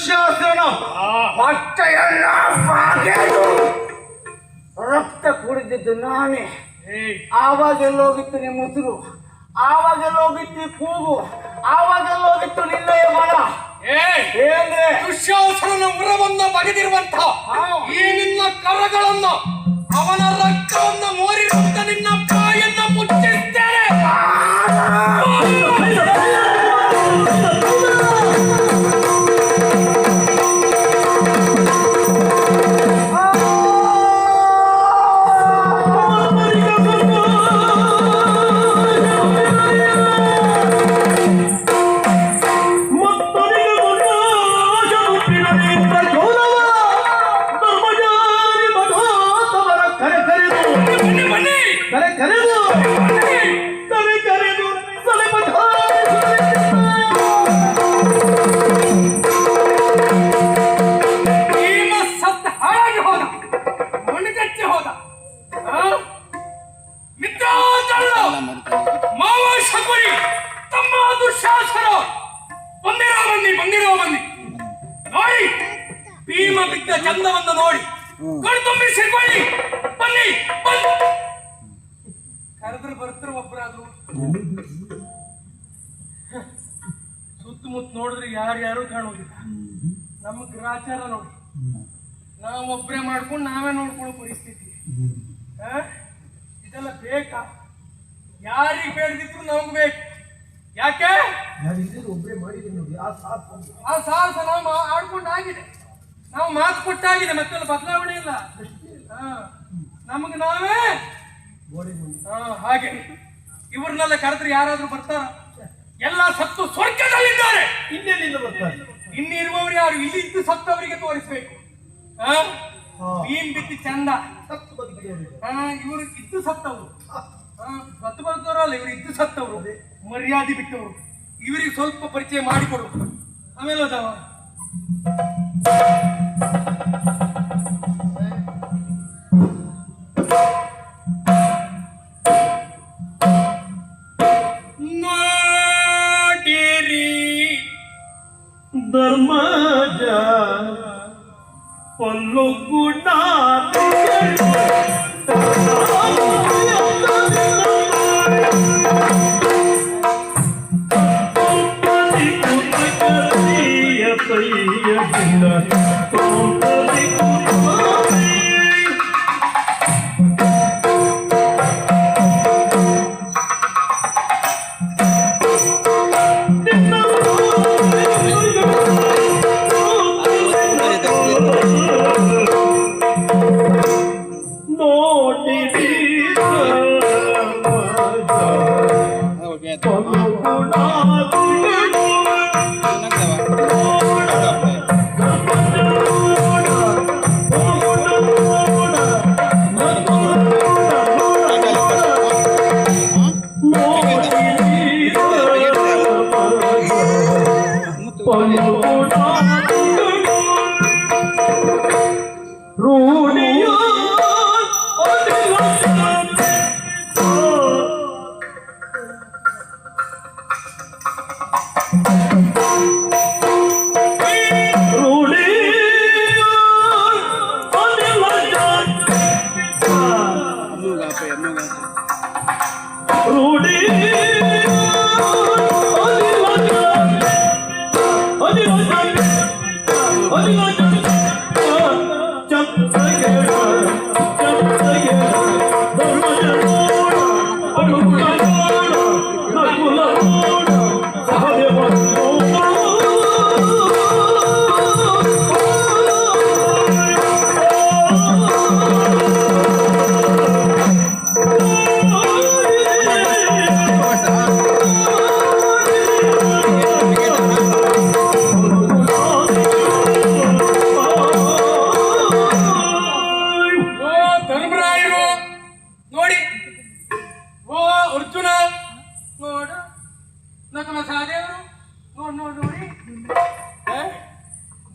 ದುಶ್ಯಾಸನ ಬಟ್ಟೆಯನ್ನ ಬಾಗೆದು ರಕ್ತ ಕುಡಿದಿದ್ದು ನಾನೇ. ಆವಾಗೆಲ್ಲೋಗಿತ್ತು ನಿಮ್ಮ ಉಸಿರು, ಆವಾಗೆಲ್ಲೋಗಿತ್ತು ಕೂಗು, ಆವಾಗೆಲ್ಲೋಗಿತ್ತು ನಿನ್ನಯ ಮನ. ಏನ್ರೆ ದುಶ್ಯಾಸನ ಉರವನ್ನ ಬಗೆದಿರುವಂತ ಈ ನಿನ್ನ ಕರಗಳನ್ನ, ಅವನ ರಕ್ತವನ್ನ ಮೋರಿರುವಂತ ನಿನ್ನ ಬಾಯನ್ನ ಮುಚ್ಚಿಸ್ತೇನೆ. ಭೀಮ ಬಿದ್ದ ಚಂದವನ್ನು ನೋಡಿ ಕಣ್ತುಂಬಿಸಿಕೊಳ್ಳಿ. ಬನ್ನಿ ಕರೆದ್ರೆ ಬರ್ತಾರೆ ಒಬ್ಬರಾದ್ರು. ಸುತ್ತಮುತ್ತ ನೋಡಿದ್ರೆ ಯಾರ್ಯಾರು ಕಾಣೋದಿಲ್ಲ. ನಮ್ಮ ಗ್ರಾಚಾರ ನೋಡಿ, ನಾವೊಬ್ಬರೇ ಮಾಡ್ಕೊಂಡು ನಾವೇ ನೋಡ್ಕೊಳ್ಳೋ ಪರಿಸ್ಥಿತಿ. ಇದೆಲ್ಲ ಬೇಕಾ? ಯಾರಿಗೆ ಬೇಡದಿದ್ರು ನಮ್ಗೆ ಬೇಕು. ಯಾಕೆ ಒಬ್ಬರೇ ಮಾಡಿದ್ರೆ ನೋಡಿ ಆ ಸಾಹಸ ನಾವು ಆಡ್ಕೊಂಡಾಗಿದೆ, ನಾವು ಮಾತು ಕೊಟ್ಟಾಗಿದೆ, ಮತ್ತೆಲ್ಲ ಬದಲಾವಣೆ ಇಲ್ಲ. ನಮಗೆ ನಾವೇ ಹಾಗೆ. ಇವ್ರನ್ನೆಲ್ಲ ಕರೆದ್ರೆ ಯಾರಾದ್ರೂ ಬರ್ತಾರ? ಎಲ್ಲ ಸತ್ತು ಸ್ವರ್ಗದಲ್ಲಿದ್ದಾರೆ. ಇನ್ನೆಲ್ಲಿಂದ ಬರ್ತಾರೆ? ಇನ್ನಿರುವವರು ಯಾರು? ಇಲ್ಲಿ ಇದ್ದು ಸತ್ತವರಿಗೆ ತೋರಿಸ್ಬೇಕು. ಭೀಮ್ ಬಿದ್ದು ಚಂದ, ಇವರು ಇದ್ದು ಸತ್ತವರು. ಸತ್ತು ಬರ್ತವರಲ್ಲ, ಇವರು ಇದ್ದು ಸತ್ತವರು, ಮರ್ಯಾದೆ ಬಿಟ್ಟವರು. ಇವರಿಗೆ ಸ್ವಲ್ಪ ಪರಿಚಯ ಮಾಡಿಕೊಡು. ಆಮೇಲೆ ಅದಾವ ಧರ್ಮಜ ಪಲ್ಲುಗುಣ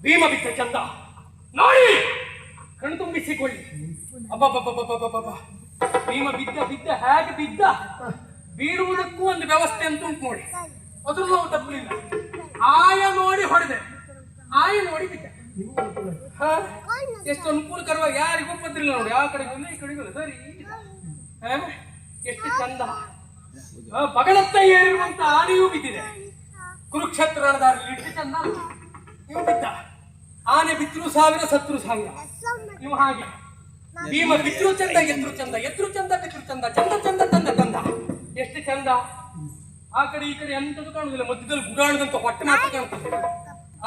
ಭೀಮ ಬಿದ್ದ ಚಂದ ನೋಡಿ, ಕಣ್ತುಂಬಿಸಿಕೊಳ್ಳಿ. ಅಬ್ಬಬ್ಬಬ್ಬಬ್ಬಬ್ಬಬ್ಬ, ಭೀಮ ಬಿದ್ದ ಬಿದ್ದ ಹೇಗೆ ಬಿದ್ದ, ಬೀಳುವುದಕ್ಕೂ ಒಂದು ವ್ಯವಸ್ಥೆ ಅಂತ ಉಂಟು ನೋಡಿ. ಅದ್ರೂ ನಾವು ತಪ್ಪಲಿಲ್ಲ. ಆಯ ನೋಡಿ ಹೊಡೆದೆ, ಆಯ್ ನೋಡಿ ಬಿಟ್ಟ. ನಿಮ್ಮ ಅನುಕೂಲ. ಹಾ ಎಷ್ಟು ಅನುಕೂಲಕರವಾಗಿ ಯಾರಿಗೂ ಗೊತ್ತಿಲ್ಲ ನೋಡಿ, ಯಾವ ಕಡೆಗೂ ಇಲ್ಲ ಈ ಕಡೆಗೂ ಇಲ್ಲ, ಸರಿ. ಹಾ ಎಷ್ಟು ಚಂದ. ಬಗಳತ್ತ ಏರಿರುವಂತ ಆನೆಯೂ ಬಿದ್ದಿದೆ. ಕುರುಕ್ಷೇತ್ರ ರಣದಲ್ಲಿ ಎಷ್ಟು ಚಂದ ಇವು ಬಿದ್ದ. ಆನೆ ಬಿತ್ತರು 1000 ಸತ್ರು 1000. ಇವು ಹಾಗೆ ಭೀಮ ಬಿತ್ತರು ಚಂದ, ಎದ್ರು ಚಂದ, ಎದ್ರು ಚಂದ, ಬಿತ್ತರು ಚಂದ, ಚಂದ ಚಂದ ಚಂದ ಚಂದ. ಎಷ್ಟು ಚಂದ. ಆ ಕಡೆ ಈ ಕಡೆ ಎಂತದ್ದು ಕಾಣುದಿಲ್ಲ, ಮಧ್ಯದಲ್ಲಿ ಗುಡಾಣದಂತ ಹೊಟ್ಟೆ ಮಾತ್ರ ಕಾಣ್ತದೆ.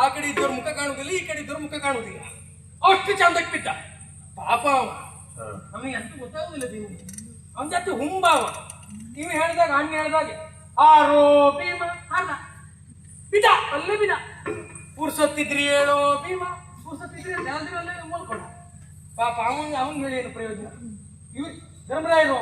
ಆ ಕಡೆ ಇದ್ದವ್ರ ಮುಖ ಕಾಣುವುದಿಲ್ಲ, ಈ ಕಡೆ ಇದ್ದವ್ರ ಮುಖ ಕಾಣುವುದಿಲ್ಲ. ಅಷ್ಟು ಚಂದಕ್ಕೆ ಬಿದ್ದ ಪಾಪ ಅವ. ಅವನಿಗೆ ಅಂತ ಗೊತ್ತಾಗುದಿಲ್ಲ ನಿಮ್ಗೆ. ಅವನ ಜೊತೆ ಹುಂಬಾವ. ನೀವು ಹೇಳಿದಾಗ ಅಣ್ಣ ಹೇಳಿದಾಗೆ ಆರೋ ಭೀಮ ಅಣ್ಣ ಬಿಡ ಅಲ್ಲೇ ಬಿಡ. ಪುರ್ಸೊತ್ತಿದ್ರಿ ಹೇಳೋ ಭೀಮ, ಪುರ್ಸೊತ್ತಿದ್ರಿ ಅಲ್ಲೇ ಮಲ್ಕೊಂಡ. ಪಾಪ ಅವನ್ ಹೇಳಿ ಏನು ಪ್ರಯೋಜನ. ಇವ್ ಧರ್ಮರಾಯರು